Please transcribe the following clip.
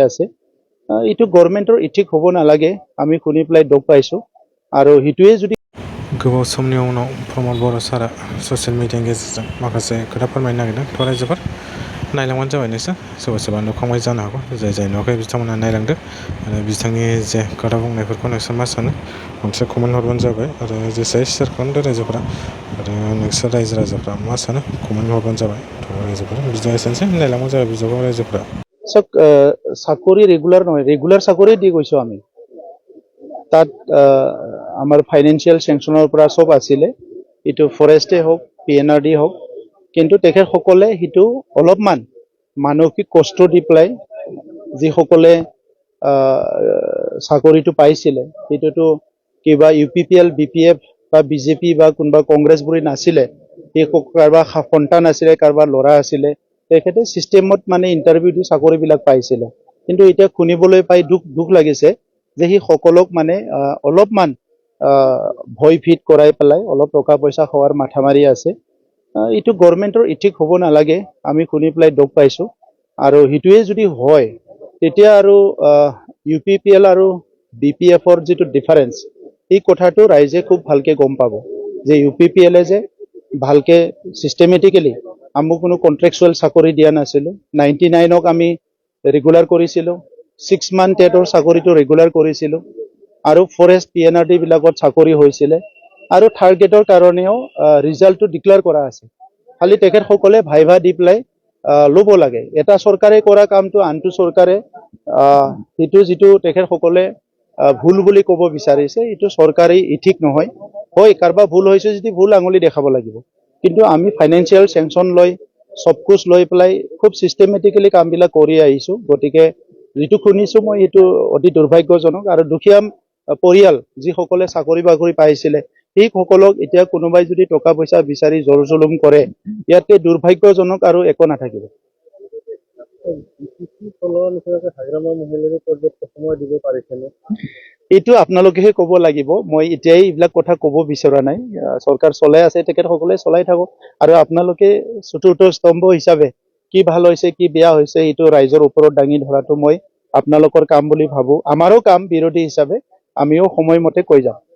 আছে এইটো গভৰ্ণমেণ্টৰ ইথিক হ'ব নালাগে আমি শুনি পেলাই দুখ পাইছোঁ আৰু হিটোৱে যদি गोबाव समनि उनाव प्रमद बर' सारा ससियेल मिडियानि गेजेरजों माखासे खोथा फोरमायनो नागिरदों फरायजोबोर नायलांबानो जाबाय नोंसोर सोरबा सोरबा नुखांबाय जानो हागौ जाय नुवाखै बिथांमोना नायलांदो आरो बिथांनि जे खोथा बुंनायफोरखौ नोंसोर मा सानो मोनसे कमेन्ट हरबानो जाबाय आरो जेसे शेयार खालामदो रायजोफोरा आरो नोंसोर रायजो राजाफ्रा मा सानो कमेन्ट हरबानो जाबाय रायजोफोरा बिदिनो एसेनोसै नायलांबानो जाबाय बिजाबखौ रायजोफोरा চাকৰি ৰেগুলাৰ নহয় ৰেগুলাৰ চাকৰি দি গৈছোঁ আমি তাত আমাৰ ফাইনেন্সিয়েল চেংচনৰ পৰা সব আছিলে এইটো ফৰেষ্টে হওক PNRD হওক কিন্তু তেখেতসকলে সেইটো অলপমান মানসিক কষ্ট দি পেলাই যিসকলে চাকৰিটো পাইছিলে সেইটোতো কিবা UPPL BPF বা BJP বা কোনোবা কংগ্ৰেছবোৰে নাছিলে সেই কাৰোবাৰ সন্তান আছিলে কাৰোবাৰ ল'ৰা আছিলে তেখেতে চিষ্টেমত মানে ইণ্টাৰভিউ দি চাকৰিবিলাক পাইছিলে কিন্তু এতিয়া শুনিবলৈ পাই দুখ লাগিছে যে সি সকলক মানে অলপমান ভয় ভীত কৰাই পেলাই অলপ টকা পইচা খোৱাৰ মাথা মাৰি আছে এইটো গভৰ্ণমেণ্টৰ ইথিক হ'ব নালাগে আমি শুনি পেলাই দুখ পাইছোঁ আৰু হিটোৱে যদি হয় তেতিয়া আৰু UPPL আৰু BPFৰ যিটো ডিফাৰেন্স এই কথাটো ৰাইজে খুব ভালকে গম পাব যে UPPL যে ভালকে সিস্টেমেটিক্যালি আমি কোনো কন্ট্রাকচুয়াল চাকৰি দিয়া নাছিলোঁ 99ক আমি ৰেগুলাৰ কৰিছিলোঁ 6 মান্থ টেটৰ চাকৰিটো ৰেগুলাৰ কৰিছিলোঁ আৰু ফৰেষ্ট PNRD বিলাকত চাকৰি হৈছিলে আৰু থাৰ্ড গ্ৰেডৰ কাৰণেও ৰিজাল্টটো ডিক্লেয়াৰ কৰা আছে খালি তেখেতসকলে ভাইভা দি পেলাই ল'ব লাগে এটা চৰকাৰে কৰা কামটো আনটো চৰকাৰে সেইটো যিটো তেখেতসকলে ভুল বুলি ক'ব বিচাৰিছে এইটো চৰকাৰী ইথিক নহয় হয় কাৰোবাৰ ভুল হৈছে যদি ভুল আঙুলি দেখাব লাগিব কিন্তু আমি ফাইনেন্সিয়েল চেংচন লৈ সবকুছ লৈ পেলাই খুব সিস্টেমেটিক্যালি কামবিলাক কৰি আহিছোঁ গতিকে যিটো শুনিছোঁ মই এইটো অতি দুৰ্ভাগ্যজনক আৰু দুখীয়া পৰিয়াল যিসকলে চাকৰি বাকৰি পাইছিলে সেইসকলক এতিয়া কোনোবাই যদি টকা পইচা বিচাৰি জোৰ জুলুম কৰে ইয়াতকে দুৰ্ভাগ্যজনক আৰু একো নাথাকিব এইটো আপোনালোকেহে ক'ব লাগিব মই এতিয়াই এইবিলাক কথা ক'ব বিচৰা নাই চৰকাৰ চলাই আছে তেখেতসকলে চলাই থাকক আৰু আপোনালোকে চতুৰ্থ স্তম্ভ হিচাপে কি ভাল হৈছে কি বেয়া হৈছে এইটো ৰাইজৰ ওপৰত দাঙি ধৰাটো মই আপোনালোকৰ কাম বুলি ভাবো আমাৰো কাম বিৰোধী হিচাপে আমিও সময়মতে কৈ যাম